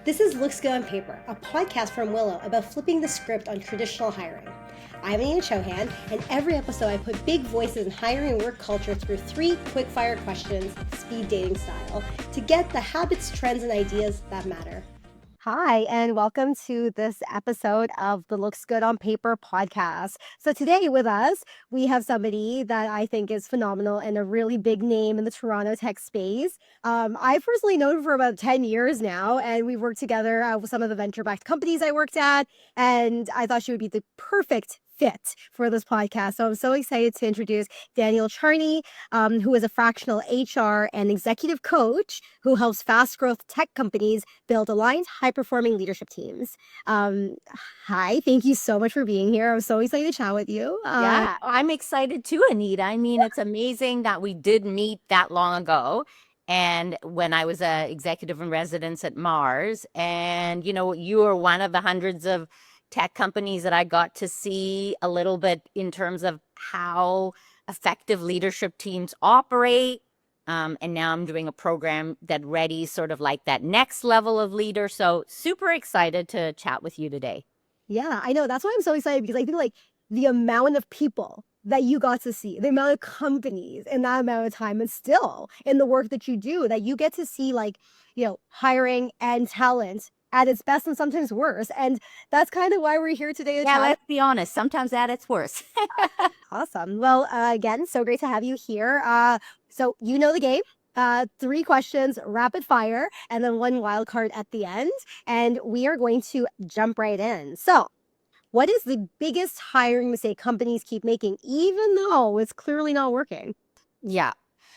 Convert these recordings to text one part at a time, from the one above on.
This is Looks Good on Paper, a podcast from Willow about flipping the script on traditional hiring. I'm Daneal Charney, and every episode I put big voices in hiring and work culture through 3 quick-fire questions, speed dating style, to get the habits, trends, and ideas that matter. Hi, and welcome to this episode of the Looks Good on Paper podcast. So today with us, we have somebody that I think is phenomenal and a really big name in the Toronto tech space. I personally known her for about 10 years now, and we've worked together with some of the venture-backed companies I worked at, and I thought she would be the perfect fit for this podcast. So I'm so excited to introduce Daneal Charney, who is a fractional HR and executive coach who helps fast growth tech companies build aligned, high performing leadership teams. Hi, thank you so much for being here. I'm so excited to chat with you. Yeah, I'm excited too, Anita. I mean, it's amazing that we did meet that long ago. And when I was a executive in residence at Mars, and you were one of the hundreds of tech companies that I got to see a little bit in terms of how effective leadership teams operate. And now I'm doing a program that readies sort of like that next level of leader. So super excited to chat with you today. Yeah, I know. That's why I'm so excited, because I think like the amount of people that you got to see, the amount of companies in that amount of time, and still in the work that you do, that you get to see like, hiring and talent at its best and sometimes worse. And that's kind of why we're here today to Yeah, chat. let's be honest. Sometimes at its worst. Awesome. Well, again, so great to have you here. So you know the game. 3 questions, rapid fire, and then 1 wild card at the end. And we are going to jump right in. So, what is the biggest hiring mistake companies keep making, even though it's clearly not working? Yeah.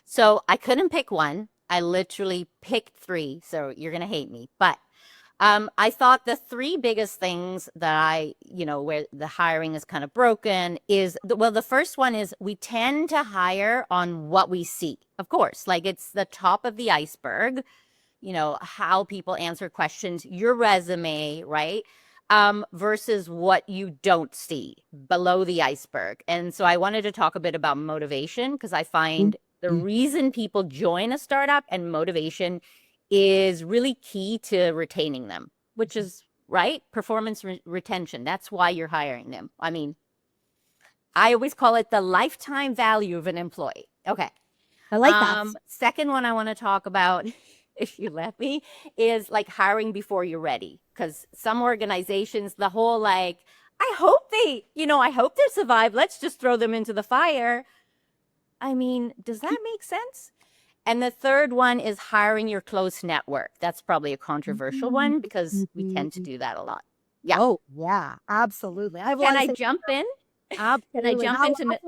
So I couldn't pick one. I literally picked 3. So you're going to hate me. But I thought the 3 biggest things that where the hiring is kind of broken is, the first one is we tend to hire on what we see. Of course, like it's the top of the iceberg, how people answer questions, your resume, right? Versus what you don't see below the iceberg. And so I wanted to talk a bit about motivation, because I find the reason people join a startup and motivation is really key to retaining them, which is right. Performance retention. That's why you're hiring them. I mean, I always call it the lifetime value of an employee. Okay. I like that. Second one I want to talk about, if you let me, is like hiring before you're ready. Because some organizations, the whole like, I hope they survive. Let's just throw them into the fire. I mean, does that make sense? And the third one is hiring your close network. That's probably a controversial one, because we tend to do that a lot. Yeah. Oh, yeah, absolutely. Can I jump in? Absolutely. Can I jump into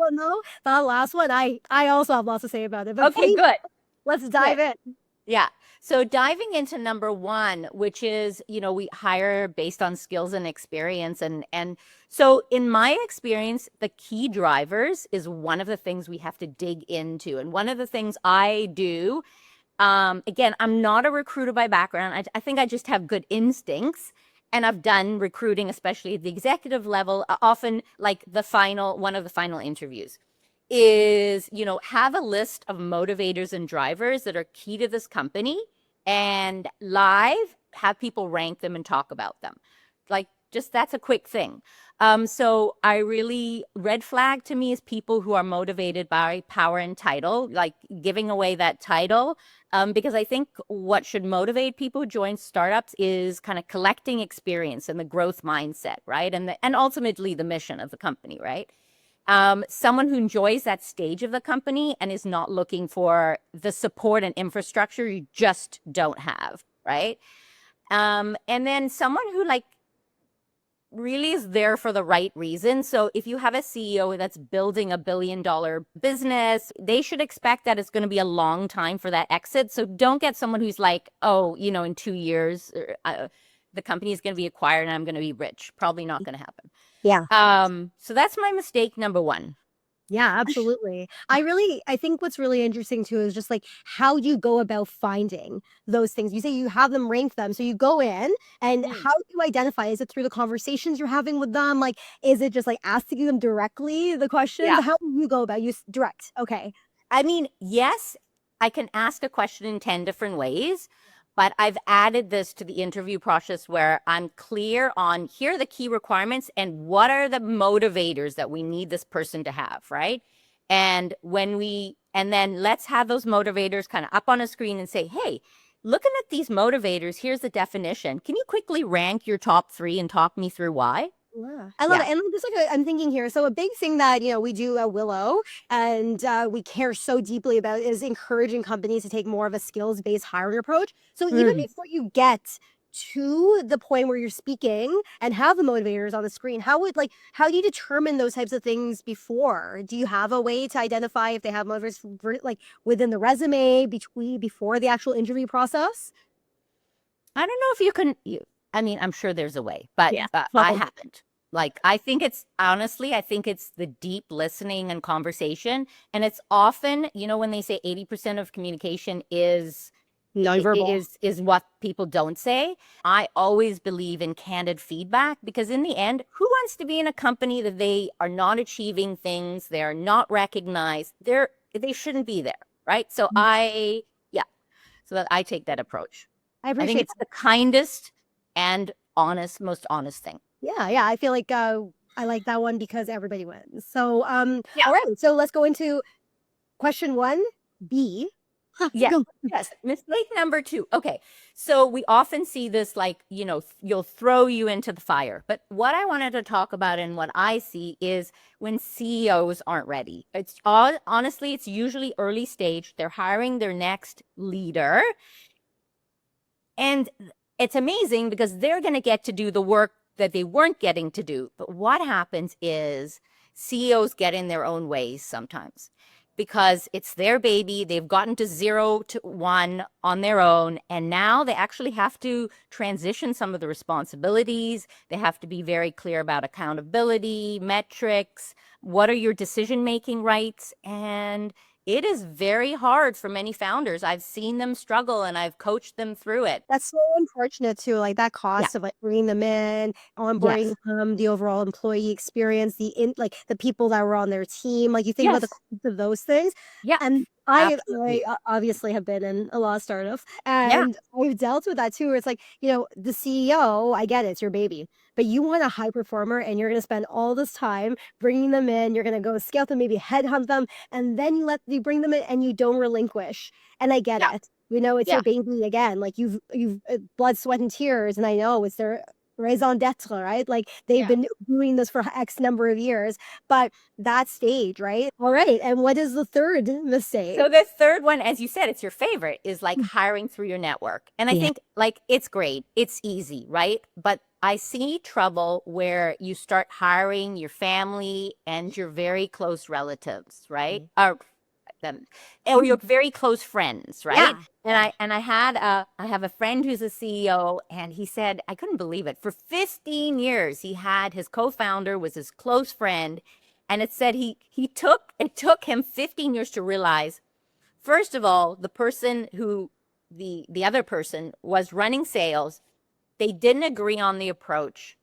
that last one? I also have lots to say about it. But okay, good. Let's dive in. Yeah. So diving into number 1, which is, we hire based on skills and experience. And so in my experience, the key drivers is one of the things we have to dig into. And one of the things I do, again, I'm not a recruiter by background. I think I just have good instincts. And I've done recruiting, especially at the executive level, often like one of the final interviews is, have a list of motivators and drivers that are key to this company, and live have people rank them and talk about them. Like, just that's a quick thing. So red flag to me is people who are motivated by power and title, like giving away that title. Because I think what should motivate people who join startups is kind of collecting experience and the growth mindset, right? And ultimately the mission of the company, right? Someone who enjoys that stage of the company and is not looking for the support and infrastructure you just don't have, right? And then someone who really is there for the right reason. So if you have a CEO that's building $1 billion business, they should expect that it's going to be a long time for that exit. So don't get someone who's like, oh, in 2 years, the company is going to be acquired and I'm going to be rich. Probably not going to happen. Yeah. So that's my mistake number 1. Yeah, absolutely. I think what's really interesting too is just like how you go about finding those things. You say you have them rank them. So you go in, and how do you identify? Is it through the conversations you're having with them? Like, is it just like asking them directly the questions? Yeah. How do you go about direct? Okay. I mean, yes, I can ask a question in 10 different ways, but I've added this to the interview process where I'm clear on here are the key requirements and what are the motivators that we need this person to have, right? And then let's have those motivators kind of up on a screen and say, hey, looking at these motivators, here's the definition. Can you quickly rank your top 3 and talk me through why? Yeah. I love it. And just like I'm thinking here, so a big thing that we do at Willow and we care so deeply about is encouraging companies to take more of a skills-based hiring approach. So even before you get to the point where you're speaking and have the motivators on the screen, how do you determine those types of things before? Do you have a way to identify if they have motivators like within the resume before the actual interview process? I don't know if you can. I mean, I'm sure there's a way, but I haven't. Like, I think it's the deep listening and conversation. And it's often, when they say 80% of communication is nonverbal, is what people don't say. I always believe in candid feedback, because in the end, who wants to be in a company that they are not achieving things, they're not recognized, they shouldn't be there, right? So so that I take that approach. I appreciate think it's the kindest and most honest thing. Yeah. I feel like I like that one because everybody wins. So all right. So let's go into question 1B. Yes. Mistake number 2. Okay. So we often see this, like, you'll throw you into the fire. But what I wanted to talk about and what I see is when CEOs aren't ready. Honestly, it's usually early stage. They're hiring their next leader. And it's amazing because they're going to get to do the work that they weren't getting to do. But what happens is CEOs get in their own ways sometimes because it's their baby. They've gotten to 0 to 1 on their own. And now they actually have to transition some of the responsibilities. They have to be very clear about accountability, metrics. What are your decision-making rights? And it is very hard for many founders. I've seen them struggle and I've coached them through it. That's so unfortunate too. Like that cost of like bringing them in, onboarding them, the overall employee experience, the people that were on their team. Like you think about the cost of those things. Yeah. And I obviously have been in a lot of startups and I've dealt with that too. Where it's like, the CEO, I get it, it's your baby, but you want a high performer and you're going to spend all this time bringing them in. You're going to go scout them, maybe headhunt them, and then you bring them in and you don't relinquish. And I get it. It's your baby again. Like you've blood, sweat, and tears. And I know it's their raison d'etre, right? Like they've been doing this for X number of years, but that stage, right? All right. And what is the third mistake? So the third one, as you said, it's your favorite, is like hiring through your network. And I think like it's great. It's easy, right? But I see trouble where you start hiring your family and your very close relatives, right? Or your very close friends, right? And I have a friend who's a CEO, and he said, I couldn't believe it. For 15 years, he had his co-founder was his close friend, and it said it took him 15 years to realize, first of all, the person who the other person was running sales, they didn't agree on the approach.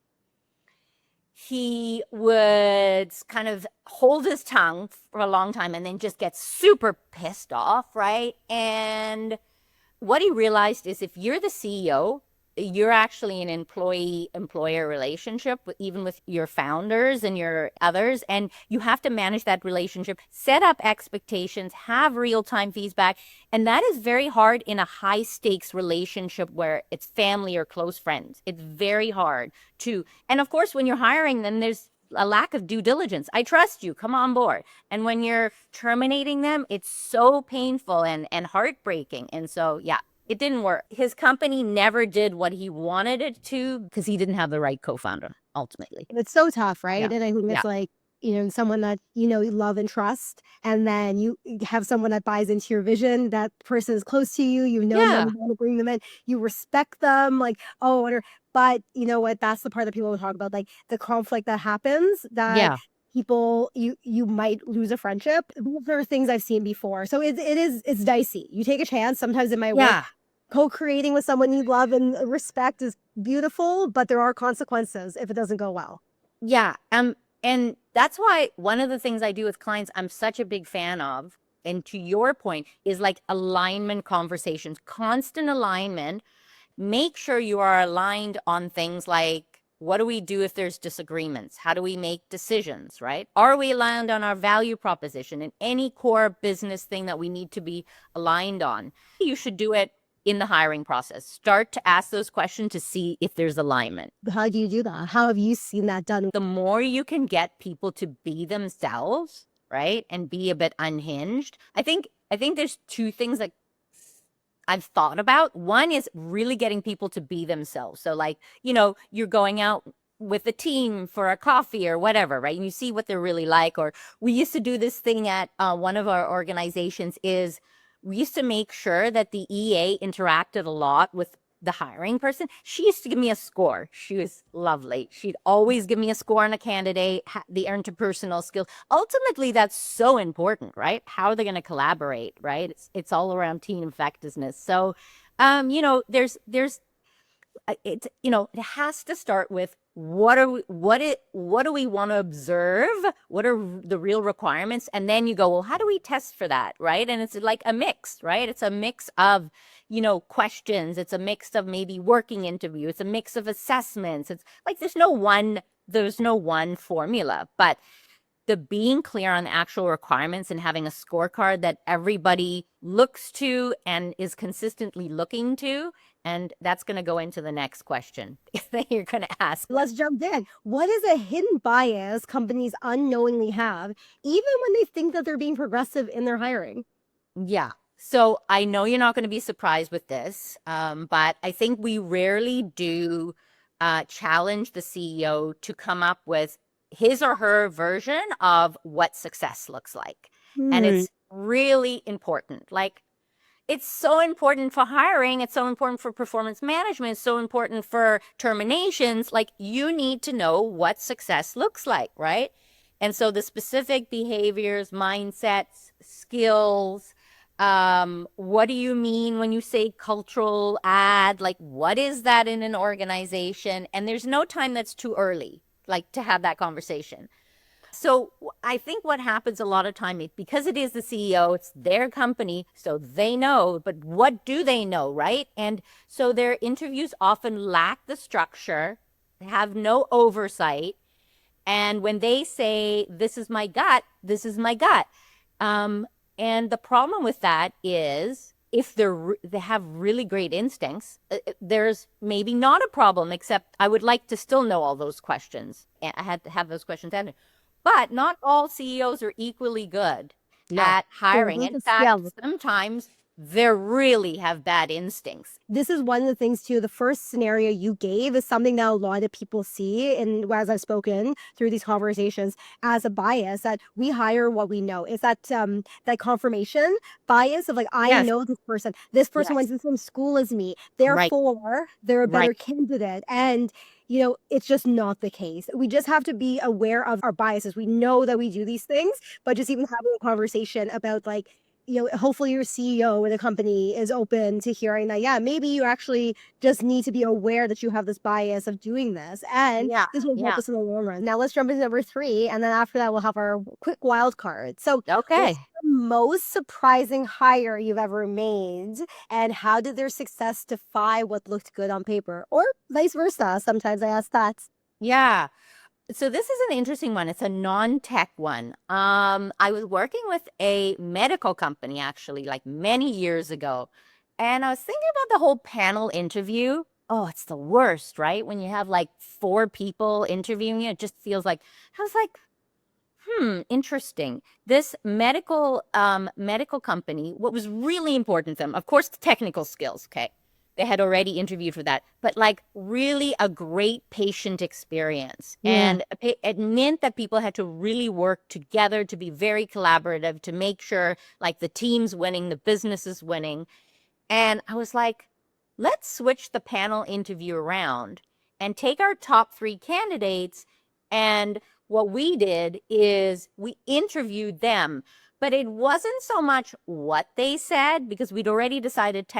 He would kind of hold his tongue for a long time and then just get super pissed off, right? And what he realized is if you're the CEO, you're actually an employee-employer relationship, even with your founders and your others, and you have to manage that relationship, set up expectations, have real-time feedback, and that is very hard in a high-stakes relationship where it's family or close friends. It's very hard and of course, when you're hiring, then there's a lack of due diligence. I trust you, come on board. And when you're terminating them, it's so painful and heartbreaking. And so, it didn't work. His company never did what he wanted it to because he didn't have the right co-founder, ultimately. It's so tough, right? And I think it's like, someone that, you love and trust, and then you have someone that buys into your vision. That person is close to you. You want to bring them in. You respect them. Like, but you know what? That's the part that people will talk about, like the conflict that happens. That people, you might lose a friendship. Those are things I've seen before. So it's dicey. You take a chance. Sometimes it might work. Co-creating with someone you love and respect is beautiful, but there are consequences if it doesn't go well. And that's why one of the things I do with clients, I'm such a big fan of, and to your point, is like alignment conversations, constant alignment. Make sure you are aligned on things like, what do we do if there's disagreements? How do we make decisions, right? Are we aligned on our value proposition and any core business thing that we need to be aligned on? You should do it in the hiring process. Start to ask those questions to see if there's alignment. How do you do that? How have you seen that done? The more you can get people to be themselves, right, and be a bit unhinged, I think there's two things that I've thought about. One is really getting people to be themselves. So like, you're going out with a team for a coffee or whatever, right? And you see what they're really like. Or we used to do this thing at one of our organizations is we used to make sure that the EA interacted a lot with the hiring person. She used to give me a score. She was lovely. She'd always give me a score on a candidate, the interpersonal skills. Ultimately, that's so important, right? How are they going to collaborate, right? It's all around team effectiveness. So, there's it has to start with what do we want to observe? What are the real requirements? And then you go, well, how do we test for that, right? And it's like a mix, right? It's a mix of questions. It's a mix of maybe working interview. It's a mix of assessments. It's like there's no one formula, but the being clear on the actual requirements and having a scorecard that everybody looks to and is consistently looking to. And that's going to go into the next question that you're going to ask. Let's jump in. What is a hidden bias companies unknowingly have, even when they think that they're being progressive in their hiring? Yeah. So I know you're not going to be surprised with this, but I think we rarely do challenge the CEO to come up with his or her version of what success looks like. And it's really important. Like, it's so important for hiring. It's so important for performance management. It's so important for terminations. Like, you need to know what success looks like, right? And so the specific behaviors, mindsets, skills, what do you mean when you say cultural add? Like, what is that in an organization? And there's no time that's too early, like, to have that conversation. So I think what happens a lot of time, because it is the CEO, it's their company, so they know, but what do they know, right? And so their interviews often lack the structure, they have no oversight. And when they say, this is my gut, this is my gut. And the problem with that is, if they have really great instincts, there's maybe not a problem, except I would like to still know all those questions. I had to have those questions answered. But not all CEOs are equally good at hiring. In fact, sometimes they really have bad instincts. This is one of the things too. The first scenario you gave is something that a lot of people see, and as I've spoken through these conversations, as a bias that we hire what we know. It's that that confirmation bias of like, I know this person. This person went to the same school as me. Therefore, they're a better candidate. And it's just not the case. We just have to be aware of our biases. We know that we do these things, but just even having a conversation about like, hopefully your CEO in a company is open to hearing that, maybe you actually just need to be aware that you have this bias of doing this. And this will help us in the long run. Now let's jump into number 3. And then after that, we'll have our quick wild card. So what's the most surprising hire you've ever made? And how did their success defy what looked good on paper? Or vice versa. Sometimes I ask that. Yeah. So this is an interesting one. It's a non-tech one. I was working with a medical company, actually, like many years ago. And I was thinking about the whole panel interview. Oh, it's the worst, right? When you have like 4 people interviewing you, it just feels like, I was like, interesting. This medical company, what was really important to them, of course, the technical skills, okay? They had already interviewed for that, but like really a great patient experience. And it meant that people had to really work together to be very collaborative, to make sure like the team's winning, the business is winning. And I was like, let's switch the panel interview around and take our top 3 candidates. And what we did is we interviewed them, but it wasn't so much what they said, because we'd already decided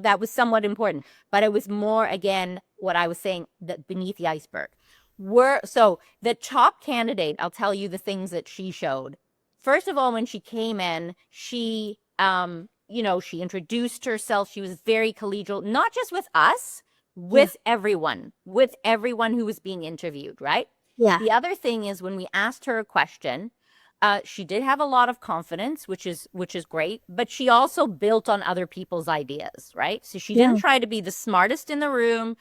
that was somewhat important, but it was more, again, what I was saying, that beneath the iceberg. So the top candidate, I'll tell you the things that she showed. first of all, when she came in, she, she introduced herself. She was very collegial, not just with us, with everyone who was being interviewed, right? Yeah. The other thing is when we asked her a question, she did have a lot of confidence, which is great, but she also built on other people's ideas, right? So she didn't try to be the smartest in the room,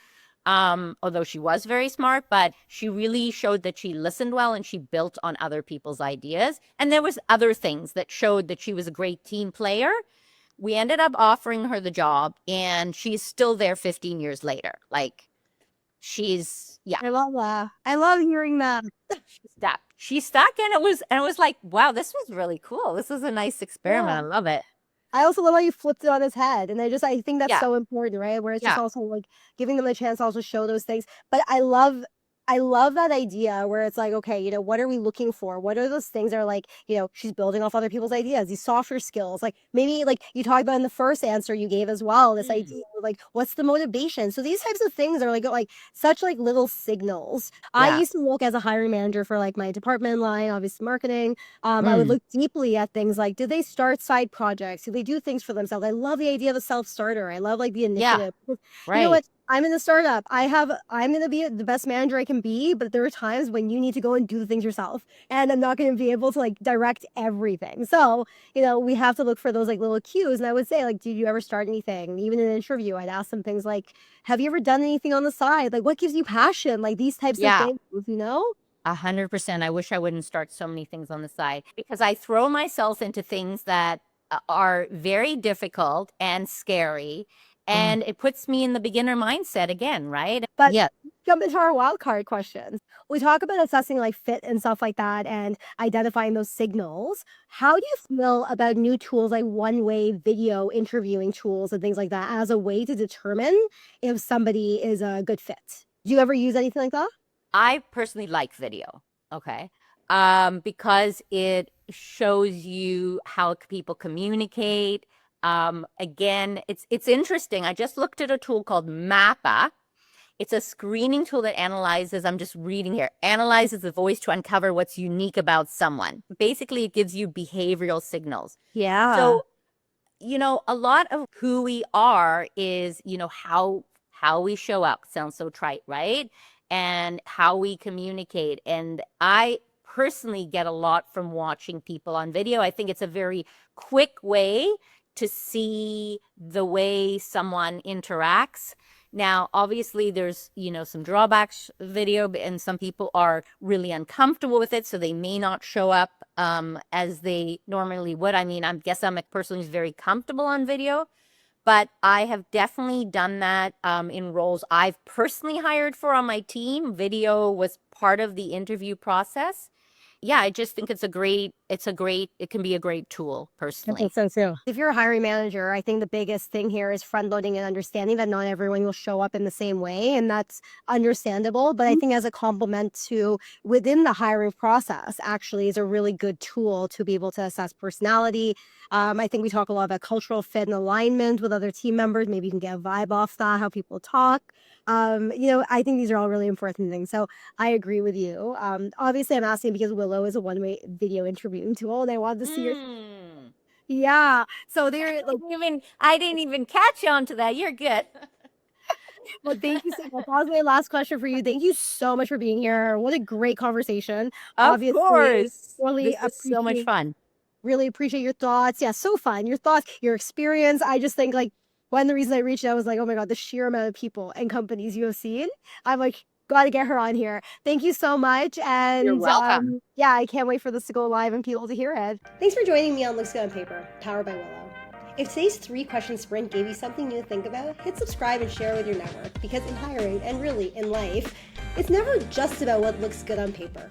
although she was very smart, but she really showed that she listened well and she built on other people's ideas. And there was other things that showed that she was a great team player. We ended up offering her the job, and she's still there 15 years later. Like, I love that. I love hearing that. She's stuck, and it was like, wow, this was really cool. This is a nice experiment. I love it. I also love how you flipped it on his head. And I think that's Yeah. so important, right? Where it's just also like giving them the chance to also show those things. But I love that idea where it's like, okay, what are we looking for? What are those things that are like, she's building off other people's ideas, these softer skills. Like maybe like you talked about in the first answer you gave as well, this idea of like, what's the motivation? So these types of things are like such like little signals. I used to look as a hiring manager for like my department line, obviously marketing. I would look deeply at things like, do they start side projects? Do they do things for themselves? I love the idea of a self-starter. I love like the initiative. Right. You know what? I'm in a startup. I'm going to be the best manager I can be, but there are times when you need to go and do the things yourself. And I'm not going to be able to like direct everything. So, we have to look for those like little cues. And I would say like, did you ever start anything? Even in an interview, I'd ask them things like, have you ever done anything on the side? Like what gives you passion? Like these types of things, 100%. I wish I wouldn't start so many things on the side because I throw myself into things that are very difficult and scary. And it puts me in the beginner mindset again, right? But jump into our wildcard questions. We talk about assessing like fit and stuff like that and identifying those signals. How do you feel about new tools like one-way video interviewing tools and things like that as a way to determine if somebody is a good fit? Do you ever use anything like that? I personally like video, okay? Because it shows you how people communicate. Again, it's interesting. I just looked at a tool called Mappa. It's a screening tool that analyzes, I'm just reading here, analyzes the voice to uncover what's unique about someone. Basically, it gives you behavioral signals. Yeah. So, a lot of who we are is, how we show up. Sounds so trite, right? And how we communicate. And I personally get a lot from watching people on video. I think it's a very quick way to see the way someone interacts. Now, obviously, there's, some drawbacks video, and some people are really uncomfortable with it, so they may not show up as they normally would. I mean, I guess I'm a person who's very comfortable on video, but I have definitely done that in roles I've personally hired for on my team. Video was part of the interview process. Yeah, I just think it can be a great tool personally. I think so too. If you're a hiring manager, I think the biggest thing here is front loading and understanding that not everyone will show up in the same way. And that's understandable. But I think as a complement to within the hiring process, actually is a really good tool to be able to assess personality. I think we talk a lot about cultural fit and alignment with other team members. Maybe you can get a vibe off that, how people talk. I think these are all really important things. So I agree with you. Obviously, I'm asking because Willow is a one-way video interviewing tool, and I wanted to see your. Yeah. So they're like, I didn't even catch on to that. You're good. well, thank you so much. Oswald, last question for you. Thank you so much for being here. What a great conversation. Of course. Really this is so much fun. Really appreciate your thoughts. Yeah, so fun. Your thoughts, your experience. I just think like one of the reasons I reached out was like, oh my God, the sheer amount of people and companies you have seen. I'm like, got to get her on here. Thank you so much. And you're welcome. Yeah, I can't wait for this to go live and people to hear it. Thanks for joining me on Looks Good on Paper, powered by Willow. If today's 3-question sprint gave you something new to think about, hit subscribe and share with your network, because in hiring and really in life, it's never just about what looks good on paper.